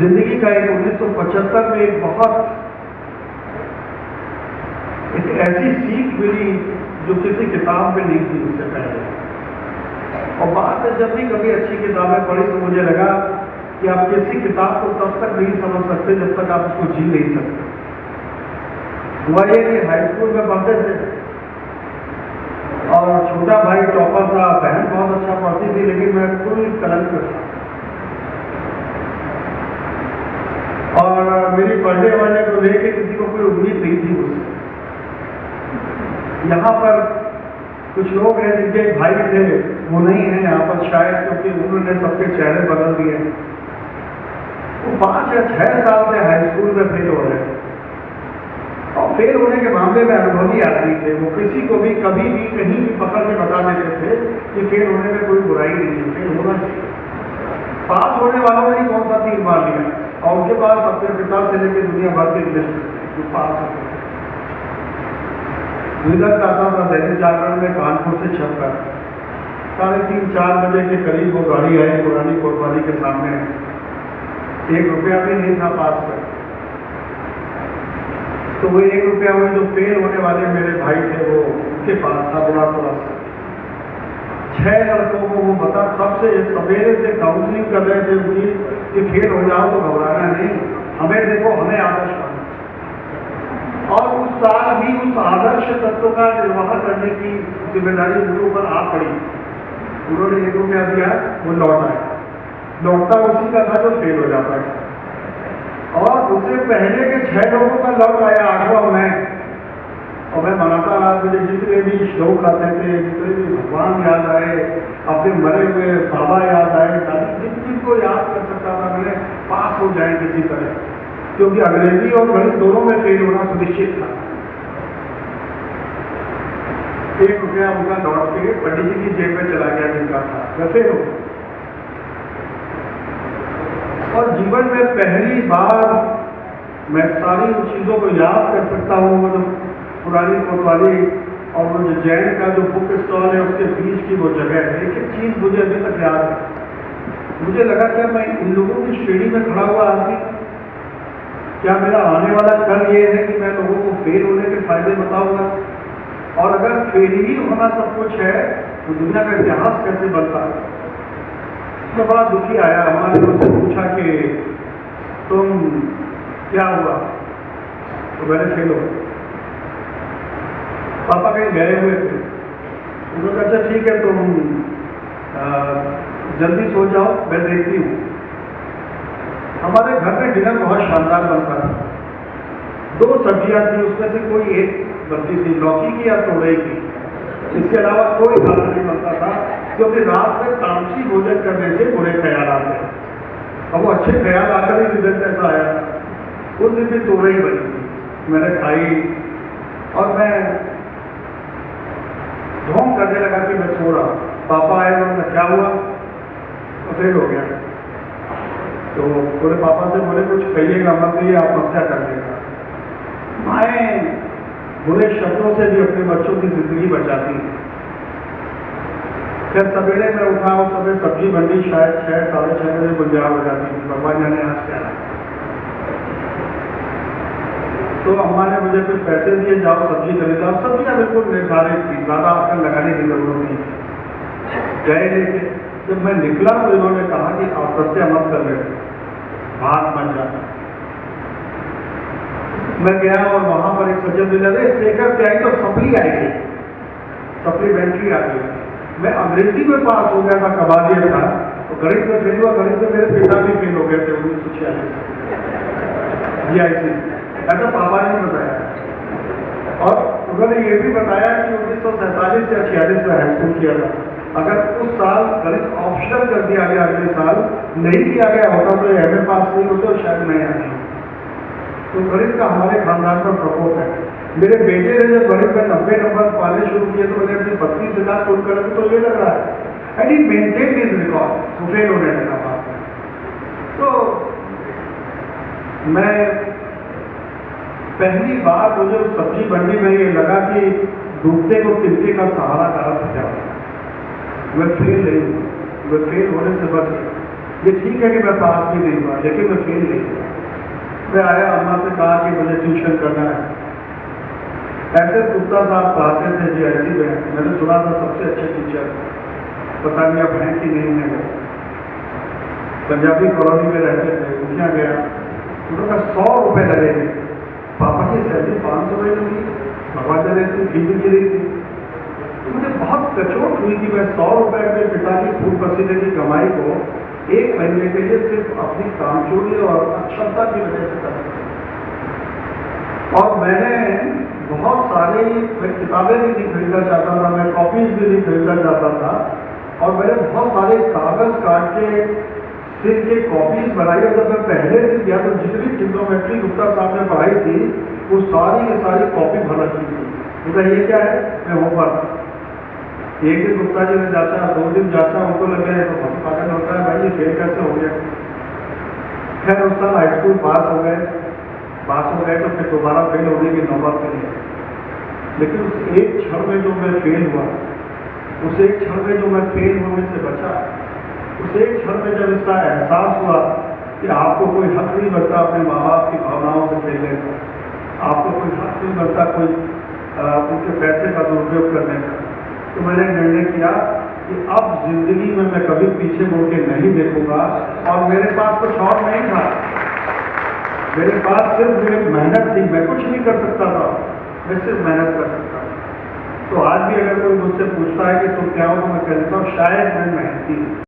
जिंदगी का एक 1975 में एक बहुत एक ऐसी सीख मिली जो किसी किताब में नहीं थी उससे पहले। और बाद में जब भी कभी अच्छी किताबें पढ़ी तो मुझे लगा कि आप किसी किताब को तब तक नहीं समझ सकते जब तक आप उसको जी नहीं सकते। हुआ ये कि हाई स्कूल में पढ़ते थे और छोटा भाई टॉपर था, बहन बहुत अच्छा पढ़ती थी, लेकिन मैं पूरी कलंक में था। और मेरी पढ़ने वाले को लेके किसी को कोई उम्मीद नहीं थी मुझसे। यहाँ पर कुछ लोग हैं जिनके भाई थे, वो नहीं है यहाँ पर शायद, क्योंकि उन्होंने सबके चेहरे बदल दिए। वो 5 या 6 साल से हाई स्कूल में फेल हो रहे हैं और फेल होने के मामले में अनुभवी आदमी थे। वो किसी को भी कभी भी कहीं भी पकड़ के बता देते थे कि फेल होने में कोई बुराई नहीं है, फेल होना चाहिए। पास होने वालों ने ही कौन सा 3 बार लिया और उनके पास अपने पिता से लेकर दुनिया भर के लिस्ट जो पास होते थे। रिजल्ट आता था दैनिक जागरण में कानपुर से छपकर 3:30-4 बजे के करीब वो गाड़ी आई पुरानी कोतवाली के सामने। 1 रुपया भी नहीं था पास कर, तो वो 1 रुपया में जो फेल होने वाले मेरे भाई थे वो उनके पास था थोड़ा सा। 6 लड़कों को वो बता तब से सवेरे से काउंसलिंग कर रहे थे उनकी कि फेल हो जाओ तो घबराना नहीं, हमें देखो, हमें आदर्श बनो। और उस साल भी उस आदर्श तत्व का निर्वाह करने की जिम्मेदारी उनके ऊपर आ पड़ी। उन्होंने 1 रुपया दिया, वो लौट आया, लौटता उसी का था जो फेल हो जाता है। और उससे पहले के 6 लोगों का लौट आया, 8वां मैं। और मैं मनाता रहा, मुझे जितने भी श्लोक आते थे, जितने भी भगवान याद आए, अपने मरे हुए बाबा याद आए, जिनको याद कर सकता था मैंने पास हो जाए किसी तरह, क्योंकि अंग्रेजी और गणित दोनों में फेल होना सुनिश्चित था। 1 रुपया उनका लौट के पंडित जी की जेब में चला गया जिनका था, वैसे हो। और जीवन में पहली बार मैं सारी उन चीजों को याद कर सकता हूँ। वो जो पुरानी कोतवाली और वो जो जैन का जो बुक स्टॉल है उसके बीच की वो जगह है, एक एक चीज मुझे अभी तक याद है। मुझे लगा क्या मैं इन लोगों की श्रेणी में खड़ा हुआ आदमी, क्या मेरा आने वाला कल ये है कि मैं लोगों को फेल होने के फायदे बताऊंगा? और अगर फेल ही होना सब कुछ है तो दुनिया का इतिहास कैसे बनता है? तो बड़ा दुखी आया। हमारे मुझसे पूछा कि तुम क्या हुआ? तो मैंने फेल हो। पापा कहीं गए हुए थे, उन्होंने अच्छा ठीक है तुम जल्दी सो जाओ, मैं देखती हूँ। हमारे घर में डिनर बहुत शानदार बनता था। 2 सब्जियां थी, उसमें से कोई एक बनती थी, लौकी की या तोरई की। इसके अलावा कोई खाना नहीं बनता था, क्योंकि रात में तामसी भोजन करने से बुरे ख्याल आते हैं। अब वो अच्छे ख्याल आकर ही रिजल्ट ऐसा आया। उस दिन भी तोरई बनी थी, मैंने खाई और मैं ढोंग करने लगा कि मैं सो रहा हूँ। पापा आए, उन्होंने क्या हुआ? तो फेल हो गया। तो पूरे पापा से बोले कुछ कहिएगा मत, ये आत्महत्या कर देगा। माएँ बुरे शब्दों से भी अपने बच्चों की जिंदगी बचाती हैं। फिर सवेरे में उठा, उस समय सब्जी मंडी शायद 6-6:30 बजे गुंजार हो जाती थी। भगवान जाने आज क्या है। तो अम्मा ने मुझे कुछ पैसे दिए, जाओ सब्जी खरीदा। सब्जियां बिल्कुल निर्धारित थी, ज्यादा आकर लगाने की जरूरत नहीं। गए लेके जब मैं निकला तो इन्होंने कहा कि आत्महत्या मत कर रहे, भाग बन जाता। मैं गया और वहां पर एक सज्जन मिला, लेकर के आई तो सप्ली आई गई, सप्लीमेंट्री आ गई। मैं अंग्रेजी में पास हो गया था, कबालियत था, तो गणित में फेल हुआ। गणित में मेरे पिता भी फेल हो गए थे 1946 ऐसा पापा ने बताया। और उन्होंने ये भी बताया कि 1947 या 46 में हाई स्कूल किया था। अगर उस साल गणित ऑप्शनल कर दिया गया, अगले साल नहीं किया गया होता तो एमए पास नहीं होते और शायद नहीं आती। तो गणित का हमारे खानदान पर प्रकोप है। मेरे बेटे ने जब गणित में 90 नंबर पाने शुरू किए तो मैंने अपनी 32,000 टोल कर तो ये लग रहा है and he maintain this record, तो फेल होने लगा। तो मैं पहली बार मुझे उस सब्जी मंडी में ये लगा कि डूबते को तिनके का सहारा कहा था। मैं फेल नहीं हुआ, मैं फेल होने से बच गया। ये ठीक है कि मैं पास भी नहीं हुआ, लेकिन मैं फेल नहीं हुआ। मैं आया, अम्मा से कहा कि मुझे ट्यूशन करना है। ऐसे गुप्ता साहब पढ़ाते थे जीआईसी में, मैंने सुना था सबसे अच्छे टीचर, पता नहीं अब हैं कि नहीं है। वो पंजाबी कॉलोनी में रहते थे, उनके गया, उन्होंने 100 रुपए लगेंगे। पापा की सैलरी 500 रुपये लगी, भगवान जाने की फी भी गिरी थी। तो मुझे बहुत कचोट हुई कि मैं 100 रुपए अपने पिता की खून पसीने की कमाई को 1 महीने के लिए सिर्फ अपनी कामचोरी और अक्षमता की वजह से कर सकता। और मैंने बहुत सारी, मैं किताबें भी नहीं खरीदना चाहता था, मैं कॉपीज भी नहीं खरीदना चाहता था, और मैंने बहुत सारे कागज काट के सिर्फ ये कॉपीज बनाई। और जब मैं पहले से किया तो जितनी ट्रिग्नोमेट्री गुप्ता साहब ने पढ़ाई थी वो सारी की सारी कॉपी भर रखी थी। बोला ये क्या है? मैं होमवर्क। एक दिन गुप्ता जी ने जांचा, 2 दिन जांचा, उनको लगे तो बहुत पागल होता है भाई, ये फेल कैसे हो गया। खैर उस साल हाई स्कूल पास हो गए तो फिर दोबारा फेल होने की नौबत नहीं। लेकिन उस एक क्षण में जो मैं फेल हुआ, उस एक क्षण में जो मैं फेल होने से बचा, उस एक क्षण में जब इसका एहसास हुआ कि आपको कोई हक नहीं बनता अपने माँ बाप की भावनाओं से खेलने का, आपको कोई हक नहीं बनता कोई उनके पैसे का दुरुपयोग करने का, तो मैंने निर्णय किया कि अब जिंदगी में मैं कभी पीछे मुड़ के नहीं देखूंगा। और मेरे पास कुछ और नहीं था, मेरे पास सिर्फ मेरी मेहनत थी। मैं कुछ नहीं कर सकता था, मैं सिर्फ मेहनत कर सकता था। तो आज भी अगर कोई मुझसे पूछता है कि तुम क्या हो, तो मैं कहता हूँ शायद मैं मेहनती हूँ।